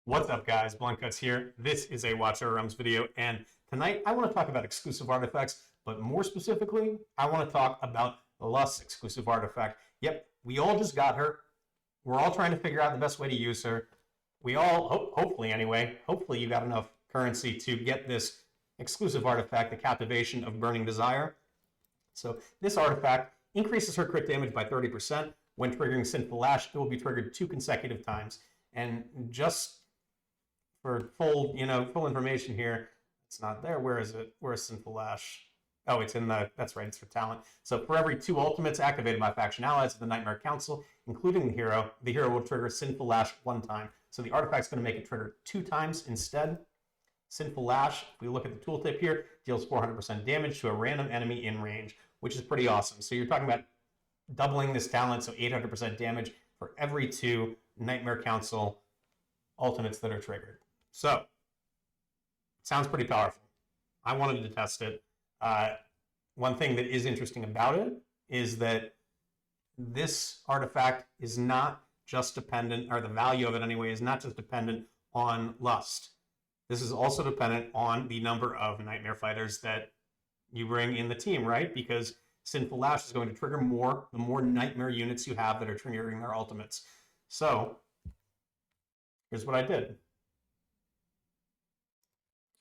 What's up, guys? Bluntcuts here. This is a Watch Over Realms video, and tonight I want to talk about exclusive artifacts, but more specifically, I want to talk about the Lust exclusive artifact. Yep, we all just got her. We're all trying to figure out the best way to use her. We all, hopefully anyway, hopefully you got enough currency to get this exclusive artifact, the Captivation of Burning Desire. So this artifact increases her crit damage by 30%. When triggering Sinful Lash, it will be triggered 2 consecutive times. And just for full information here, it's not there. Where is it? Where is Sinful Lash? Oh, it's in the, that's right, it's for talent. So for every 2 ultimates activated by faction allies of the Nightmare Council, including the hero will trigger Sinful Lash 1 time. So the artifact's going to make it trigger 2 times instead. Sinful Lash, if we look at the tooltip here, deals 400% damage to a random enemy in range, which is pretty awesome. So you're talking about doubling this talent, so 800% damage for every 2 Nightmare Council ultimates that are triggered. So, sounds pretty powerful. I wanted to test it. One thing that is interesting about it is that this artifact is not just dependent, or the value of it anyway, is not just dependent on Lust. This is also dependent on the number of Nightmare Fighters that you bring in the team, right? Because Sinful Lash is going to trigger more the more Nightmare units you have that are triggering their ultimates. So, here's what I did.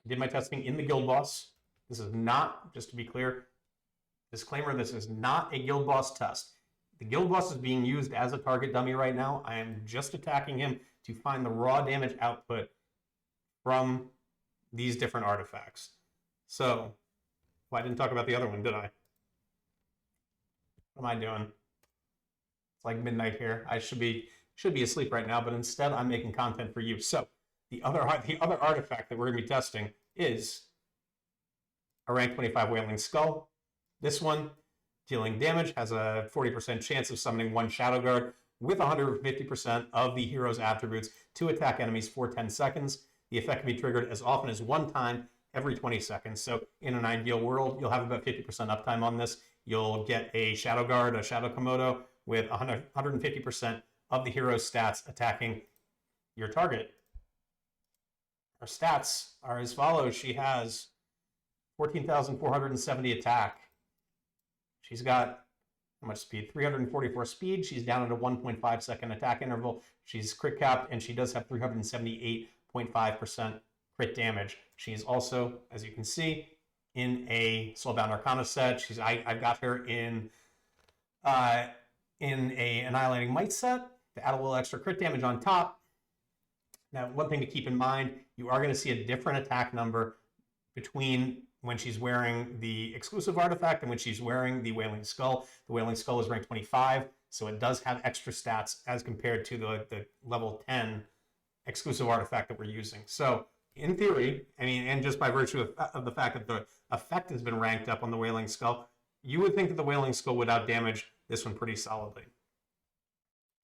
I did my testing in the Guild Boss. This is not, just to be clear, disclaimer, this is not a Guild Boss test. The Guild Boss is being used as a target dummy right now. I am just attacking him to find the raw damage output from these different artifacts. So, well, I didn't talk about the other one, did I? What am I doing? It's like midnight here. I should be asleep right now, but instead I'm making content for you. So, the other artifact that we're going to be testing is a rank 25 Wailing Skull. This one, dealing damage, has a 40% chance of summoning 1 Shadow Guard with 150% of the hero's attributes to attack enemies for 10 seconds. The effect can be triggered as often as 1 time every 20 seconds. So in an ideal world, you'll have about 50% uptime on this. You'll get a Shadow Guard, a Shadow Komodo, with 150% of the hero's stats attacking your target. Her stats are as follows. She has 14,470 attack. She's got how much speed? 344 speed. She's down at a 1.5 second attack interval. She's crit capped, and she does have 378.5% crit damage. She's also, as you can see, in a Soulbound Arcana set. I've got her in a Annihilating Might set to add a little extra crit damage on top. Now, one thing to keep in mind, you are going to see a different attack number between when she's wearing the exclusive artifact and when she's wearing the Wailing Skull. The Wailing Skull is rank 25, so it does have extra stats as compared to the level 10 exclusive artifact that we're using. So, in theory, I mean, and just by virtue of the fact that the effect has been ranked up on the Wailing Skull, you would think that the Wailing Skull would outdamage this one pretty solidly.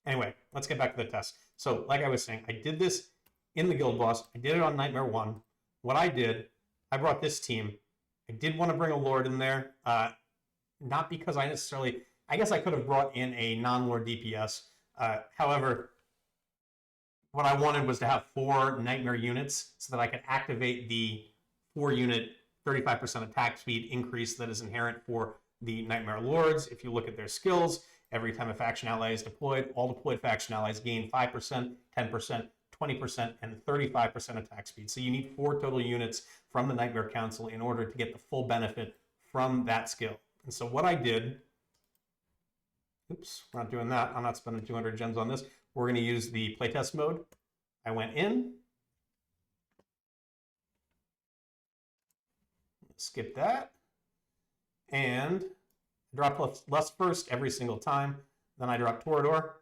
Anyway, let's get back to the test. So, like I was saying, I did this in the Guild Boss. I did it on Nightmare 1. What I did, I brought this team. I did want to bring a Lord in there, not because I necessarily, I guess I could have brought in a non-Lord DPS. However, what I wanted was to have 4 Nightmare units so that I could activate the 4-unit 35% attack speed increase that is inherent for the Nightmare Lords. If you look at their skills, every time a faction ally is deployed, all deployed faction allies gain 5%, 10%, 20%, and 35% attack speed. So you need 4 total units from the Nightmare Council in order to get the full benefit from that skill. And so what I did, oops, we're not doing that. I'm not spending 200 gems on this. We're going to use the playtest mode. I went in, skip that, and drop Lust first every single time. Then I drop Toreador.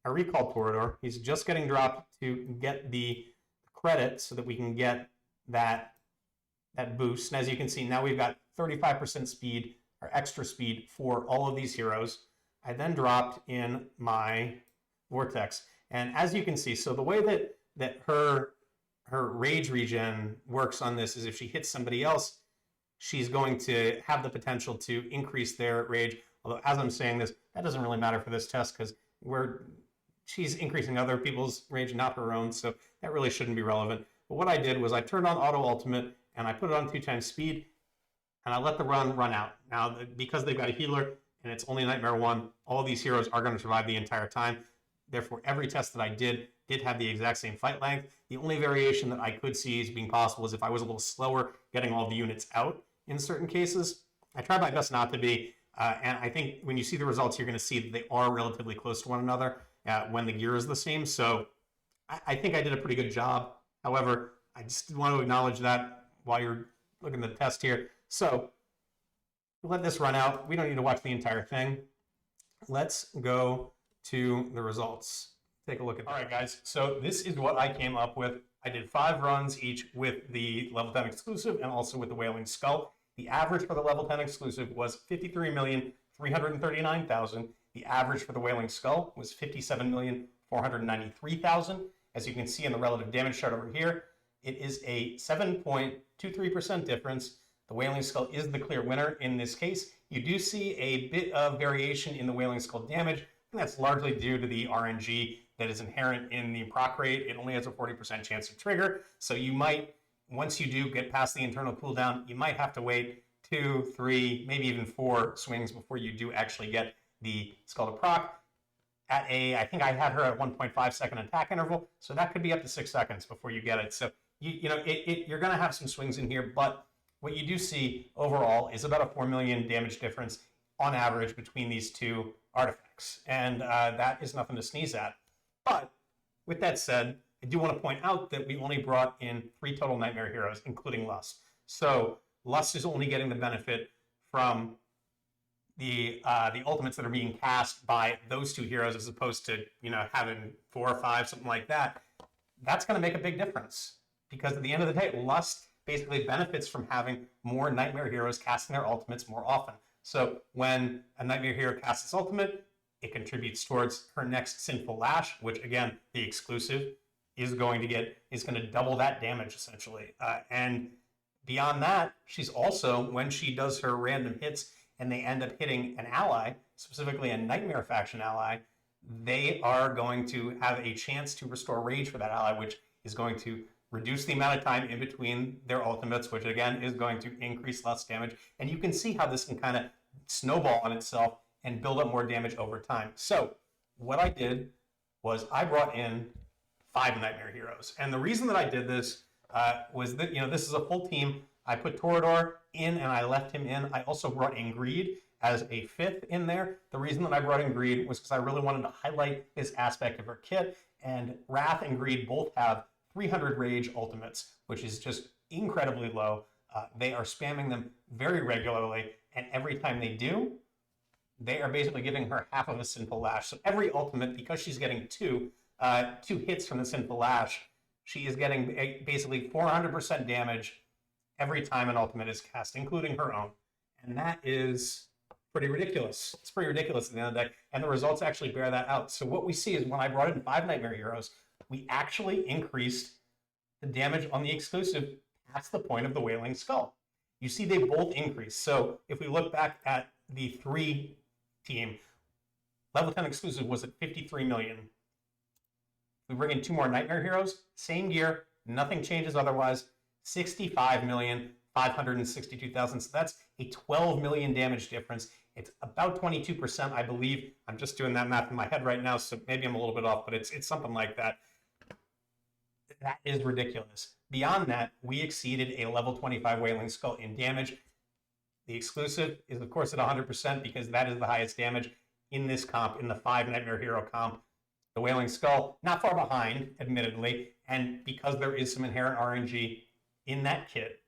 I recall Toreador. He's just getting dropped to get the credit so that we can get that boost. And as you can see, now we've got 35% speed, or extra speed, for all of these heroes. I then dropped in my Vortex. And as you can see, so the way that her rage regen works on this is if she hits somebody else, she's going to have the potential to increase their rage. Although, as I'm saying this, that doesn't really matter for this test because she's increasing other people's rage, not her own. So that really shouldn't be relevant. But what I did was I turned on auto ultimate and I put it on 2 times speed, and I let the run out. Now, because they've got a healer and it's only Nightmare 1, all of these heroes are going to survive the entire time. Therefore, every test that I did have the exact same fight length. The only variation that I could see as being possible is if I was a little slower getting all the units out in certain cases. I tried my best not to be, and I think when you see the results, you're going to see that they are relatively close to one another when the gear is the same. So I think I did a pretty good job. However, I just want to acknowledge that while you're looking at the test here. So let this run out. We don't need to watch the entire thing. Let's go to the results. Take a look at that. All right, guys. So this is what I came up with. I did 5 runs each with the level 10 exclusive and also with the Wailing Skull. The average for the level 10 exclusive was 53,339,000. The average for the Wailing Skull was 57,493,000. As you can see in the relative damage chart over here, it is a 7.23% difference. The Wailing Skull is the clear winner in this case. You do see a bit of variation in the Wailing Skull damage, and that's largely due to the RNG that is inherent in the proc rate. It only has a 40% chance to trigger, so you might, once you do get past the internal cooldown, you might have to wait 2, 3, maybe even 4 swings before you do actually get the skull to proc. I think I had her at 1.5 second attack interval, so that could be up to 6 seconds before you get it. So you're going to have some swings in here, but what you do see overall is about a 4 million damage difference on average between these two artifacts, and that is nothing to sneeze at. But with that said, I do want to point out that we only brought in 3 total Nightmare heroes, including Lust. So Lust is only getting the benefit from the ultimates that are being cast by those 2 heroes, as opposed to having 4 or 5, something like that. That's going to make a big difference, because at the end of the day, Lust basically benefits from having more Nightmare heroes casting their ultimates more often. So when a Nightmare hero casts its ultimate, it contributes towards her next Sinful Lash, which again, the exclusive is going to double that damage essentially. And beyond that, she's also, when she does her random hits and they end up hitting an ally, specifically a Nightmare faction ally, they are going to have a chance to restore rage for that ally, which is going to reduce the amount of time in between their ultimates, which again is going to increase less damage. And you can see how this can kind of snowball on itself and build up more damage over time. So what I did was I brought in 5 Nightmare heroes. And the reason that I did this was that, this is a full team. I put Torador in and I left him in. I also brought in Greed as a 5th in there. The reason that I brought in Greed was because I really wanted to highlight this aspect of her kit. And Wrath and Greed both have 300 rage ultimates, which is just incredibly low. They are spamming them very regularly, and every time they do, they are basically giving her half of a Sinful Lash. So every ultimate, because she's getting 2 hits from the Sinful Lash, she is getting basically 400% damage every time an ultimate is cast, including her own. And that is pretty ridiculous. It's pretty ridiculous at the end of the day, and the results actually bear that out. So what we see is when I brought in 5 Nightmare heroes, we actually increased the damage on the exclusive past the point of the Wailing Skull. You see they both increase. So if we look back at the 3 team, level 10 exclusive was at 53 million. We bring in 2 more Nightmare heroes, same gear, nothing changes otherwise, 65,562,000. So that's a 12 million damage difference. It's about 22%, I believe. I'm just doing that math in my head right now, so maybe I'm a little bit off, but it's something like that. That is ridiculous. Beyond that, we exceeded a level 25 Wailing Skull in damage. The exclusive is, of course, at 100% because that is the highest damage in this comp, in the 5 Nightmare hero comp. The Wailing Skull, not far behind, admittedly, and because there is some inherent RNG in that kit,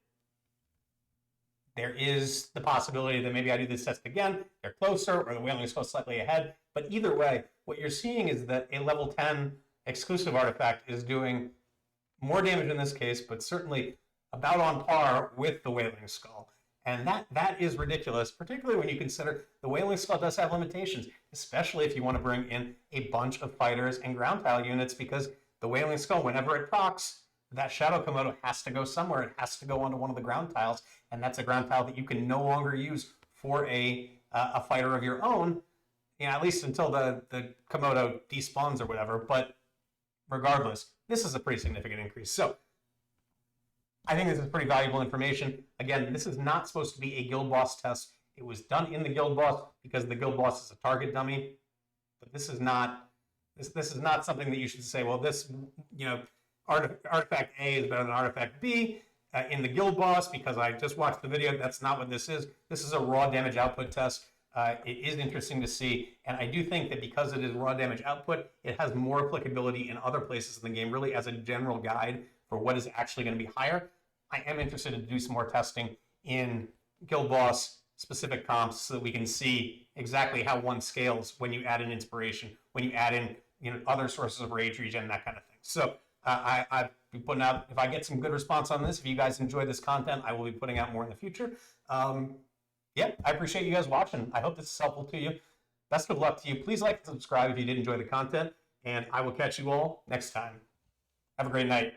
there is the possibility that maybe I do this test again, they're closer, or the Wailing Skull slightly ahead. But either way, what you're seeing is that a level 10 exclusive artifact is doing more damage in this case, but certainly about on par with the Wailing Skull. And that is ridiculous, particularly when you consider the Wailing Skull does have limitations, especially if you want to bring in a bunch of fighters and ground tile units, because the Wailing Skull, whenever it procs, that Shadow Komodo has to go somewhere. It has to go onto one of the ground tiles, and that's a ground tile that you can no longer use for a fighter of your own, at least until the Komodo despawns or whatever. But regardless, this is a pretty significant increase. So I think this is pretty valuable information. Again, this is not supposed to be a Guild Boss test. It was done in the Guild Boss because the Guild Boss is a target dummy. But this is not something that you should say, well, this, artifact A is better than artifact B in the Guild Boss because I just watched the video. That's not what this is. This is a raw damage output test. It is interesting to see, and I do think that because it is raw damage output, it has more applicability in other places in the game, really as a general guide for what is actually going to be higher. I am interested to do some more testing in Guild Boss specific comps so that we can see exactly how one scales when you add in inspiration, when you add in other sources of rage regen, that kind of thing. So I've been putting out, if I get some good response on this, if you guys enjoy this content, I will be putting out more in the future. Yeah, I appreciate you guys watching. I hope this is helpful to you. Best of luck to you. Please like and subscribe if you did enjoy the content, and I will catch you all next time. Have a great night.